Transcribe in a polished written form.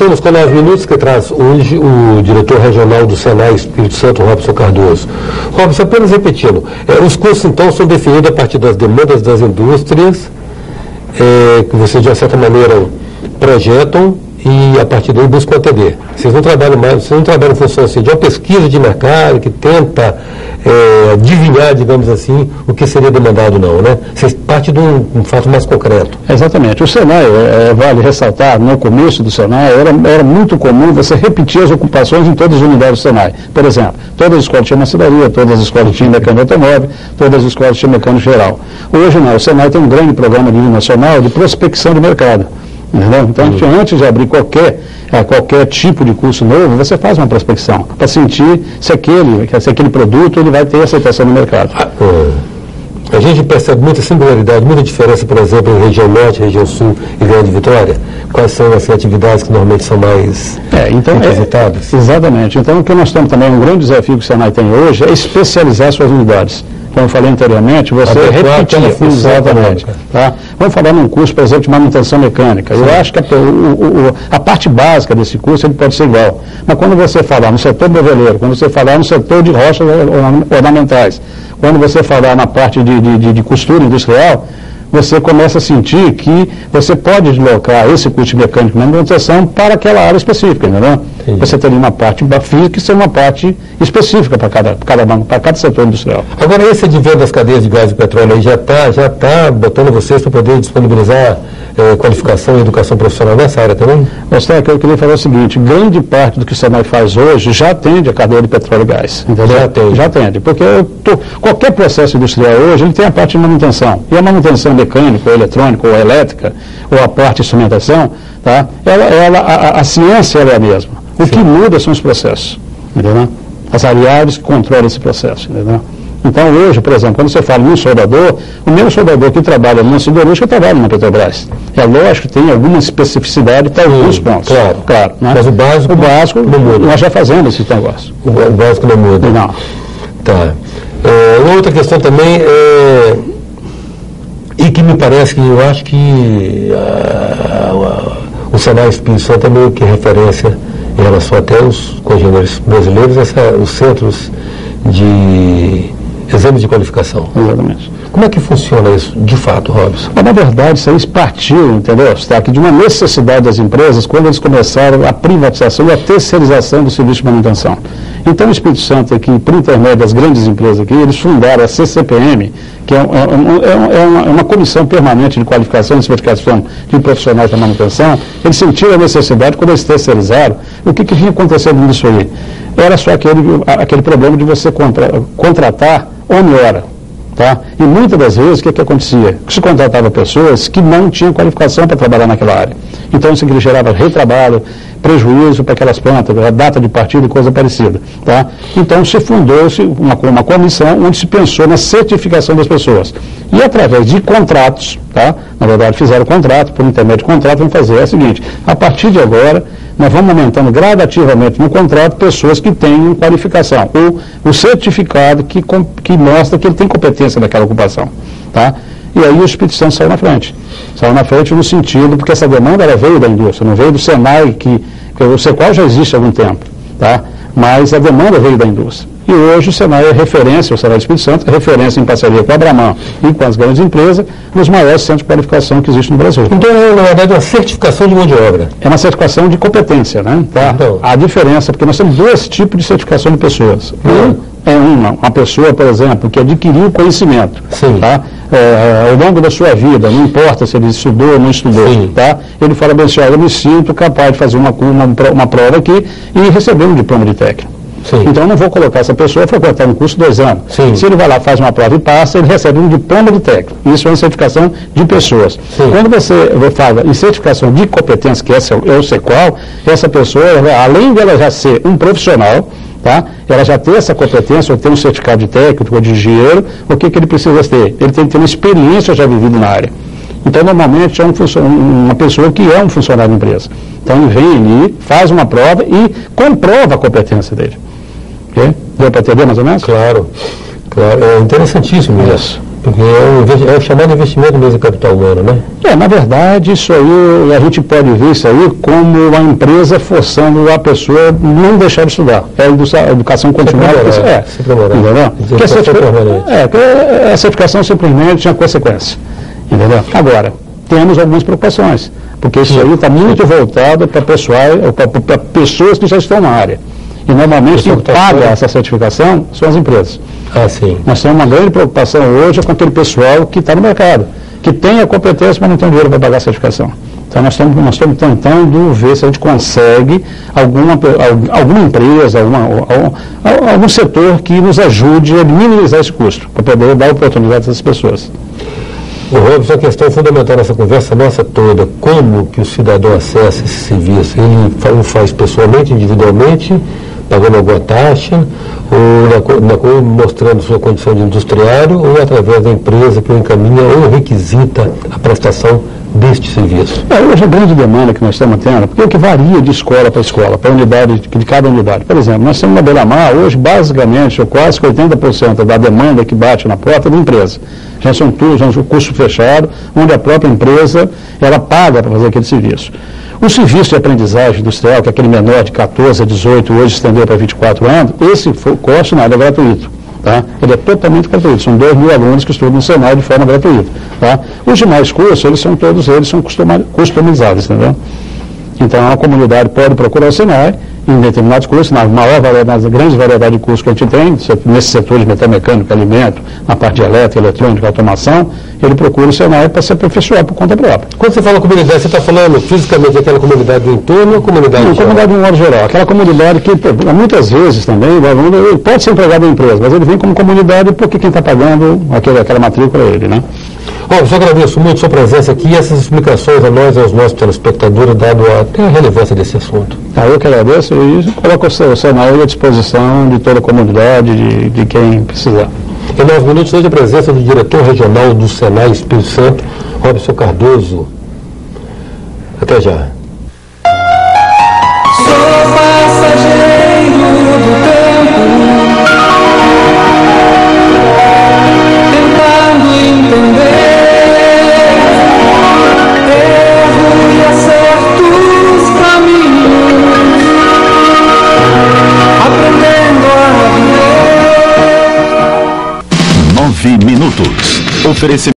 Voltamos com 9 minutos, que traz hoje o diretor regional do Senai Espírito Santo, Robson Cardoso. Robson, apenas repetindo, os cursos então são definidos a partir das demandas das indústrias, que vocês de uma certa maneira projetam e a partir daí buscam atender. Vocês não trabalham em função assim, de uma pesquisa de mercado que tenta adivinhar, digamos assim, o que seria demandado não, né? Vocês partem de um fato mais concreto. Exatamente. O Senai, vale ressaltar, no começo do Senai, era muito comum você repetir as ocupações em todas as unidades do Senai. Por exemplo, todas as escolas tinham maçonaria, todas as escolas tinham mecânico automóvel, todas as escolas tinham mecânico geral. Hoje não, o Senai tem um grande programa de nível nacional de prospecção de mercado. Entendeu? Então, antes de abrir qualquer tipo de curso novo, você faz uma prospecção para sentir se aquele produto ele vai ter aceitação no mercado. A gente percebe muita singularidade, muita diferença, por exemplo, em região norte, região sul e Grande Vitória. Quais são as atividades que normalmente são mais requisitadas? Exatamente. Então, o que nós temos também, um grande desafio que o Senai tem hoje é especializar suas unidades. Como eu falei anteriormente, você repetir. Exatamente. Tá? Vamos falar num curso, por exemplo, de manutenção mecânica. Sim. Eu acho que a parte básica desse curso ele pode ser igual. Mas quando você falar no setor moveleiro, quando você falar no setor de rochas ornamentais, quando você falar na parte de costura industrial, você começa a sentir que você pode deslocar esse curso de mecânico de manutenção para aquela área específica, entendeu? Entendi. Você teria uma parte física e uma parte específica para cada setor industrial. Agora, esse advento das cadeias de gás e petróleo aí já está botando vocês para poder disponibilizar qualificação e educação profissional nessa área também? Gostavo, eu queria falar o seguinte, grande parte do que o Senai faz hoje já atende a cadeia de petróleo e gás. Entendeu? Já atende, porque qualquer processo industrial hoje ele tem a parte de manutenção. E a manutenção mecânica, ou eletrônica, ou elétrica, ou a parte de instrumentação, tá? A ciência é a mesma. O que muda são os processos, entendeu? As variáveis que controlam esse processo, entendeu? Então, hoje, por exemplo, quando você fala em um soldador, o mesmo soldador que trabalha numa siderúrgica trabalha na Petrobras. É lógico que tem alguma especificidade para alguns pontos. Claro. Né? Mas o básico não muda. Nós já fazemos esse negócio. O básico não muda. Não. Tá. Uma outra questão também e que me parece que eu acho que o Senai Espírito Santo é meio que referência em relação até os congêneres brasileiros, os centros de exame de qualificação. Exatamente. Como é que funciona isso, de fato, Robson? Mas, na verdade, isso aí partiu, entendeu, Eustáquio, de uma necessidade das empresas quando eles começaram a privatização e a terceirização do serviço de manutenção. Então, o Espírito Santo aqui, por intermédio das grandes empresas aqui, eles fundaram a CCPM, que é uma comissão permanente de qualificação e certificação de profissionais da manutenção. Eles sentiram a necessidade, quando eles terceirizaram, o que vinha acontecendo nisso aí? Era só aquele problema de você contratar homem-hora. Tá? E muitas das vezes, o que acontecia? Se contratava pessoas que não tinham qualificação para trabalhar naquela área. Então, isso gerava retrabalho, prejuízo para aquelas plantas, a data de partida e coisa parecida. Tá? Então, se fundou-se uma comissão onde se pensou na certificação das pessoas. E, através de contratos, tá? Na verdade, fizeram contrato, por intermédio de contrato, vão fazer o seguinte: a partir de agora, nós vamos aumentando gradativamente no contrato pessoas que tenham qualificação, ou o certificado que mostra que ele tem competência naquela ocupação. Tá? E aí o Espírito Santo saiu na frente. Saiu na frente no sentido, porque essa demanda veio da indústria, não veio do Senai, que o Sequal já existe há algum tempo, tá? Mas a demanda veio da indústria. E hoje o Senai é referência, o Senai do Espírito Santo é referência em parceria com a Abraman e com as grandes empresas, nos maiores centros de qualificação que existem no Brasil. Então, na verdade, é uma certificação de mão de obra. É uma certificação de competência, né? Tá? Então, a diferença, porque nós temos dois tipos de certificação de pessoas. Uma pessoa, por exemplo, que adquiriu conhecimento, tá? Ao longo da sua vida, não importa se ele estudou ou não estudou, tá? Ele fala bem assim, eu me sinto capaz de fazer uma prova aqui e receber um diploma de técnico. Sim. Então, eu não vou colocar essa pessoa a frequentar um curso de 2 anos. Sim. Se ele vai lá, faz uma prova e passa, ele recebe um diploma de técnico. Isso é uma certificação de pessoas. Sim. Quando você fala em certificação de competência, que é o Sequal, essa pessoa, além de ela já ser um profissional, tá? Ela já tem essa competência, ou tem um certificado de técnico ou de engenheiro, o que ele precisa ter? Ele tem que ter uma experiência já vivida na área. Então, normalmente, é uma pessoa que é um funcionário da empresa. Então, ele vem ali, faz uma prova e comprova a competência dele. Okay? Deu para entender mais ou menos? Claro. Claro, é interessantíssimo isso. Porque é o chamado investimento mesmo em capital humano, né? Na verdade, isso aí, a gente pode ver isso aí como uma empresa forçando a pessoa não deixar de estudar. É a educação continuada. Entendeu? A certificação simplesmente é uma consequência. Entendeu? Agora, temos algumas preocupações, porque isso aí está muito voltado para pessoas que já estão na área. E normalmente quem paga essa certificação são as empresas. Sim. Nós temos uma grande preocupação hoje com aquele pessoal que está no mercado, que tem a competência, mas não tem dinheiro para pagar a certificação. Então nós estamos tentando ver se a gente consegue alguma empresa, algum setor que nos ajude a minimizar esse custo, para poder dar oportunidade a essas pessoas. O Robson, a questão fundamental nessa conversa nossa toda, como que o cidadão acessa esse serviço? Ele faz pessoalmente, individualmente, pagando alguma taxa, ou mostrando sua condição de industriário, ou através da empresa que o encaminha ou requisita a prestação deste serviço? Hoje a grande demanda que nós estamos tendo, porque é o que varia de escola para escola, para unidade, de cada unidade. Por exemplo, nós temos na Beira-Mar, hoje, basicamente, quase 80% da demanda que bate na porta da empresa. Já são um curso fechado, onde a própria empresa, ela paga para fazer aquele serviço. O serviço de aprendizagem industrial, que é aquele menor de 14 a 18, hoje estendeu para 24 anos, esse curso não, ele é gratuito. Tá? Ele é totalmente gratuito. São 2.000 alunos que estudam no Senai de forma gratuita. Tá? Os demais cursos, todos eles são customizados, entendeu? Então, a comunidade pode procurar o Senai em determinados cursos, na grande variedade de cursos que a gente tem, nesse setor de metalmecânica, alimento, na parte de elétrica, eletrônica, automação, ele procura o Senai para se aperfeiçoar por conta própria. Quando você fala comunidade, você está falando fisicamente daquela comunidade do entorno ou comunidade geral? Comunidade de um modo geral. Aquela comunidade que, muitas vezes também, o aluno ele pode ser empregado da empresa, mas ele vem como comunidade porque quem está pagando aquela matrícula é ele, né? Eu só agradeço muito a sua presença aqui e essas explicações a nós e aos nossos telespectadores, dado até a relevância desse assunto. Eu que agradeço e coloco o Senai à disposição de toda a comunidade, de quem precisar. Em 9 minutos, hoje a presença do diretor regional do Senai Espírito Santo, Robson Cardoso. Até já. Sou passageiro do tempo, tentando entender erro e acertos caminhos, aprendendo a viver. 9 minutos. Oferecimento.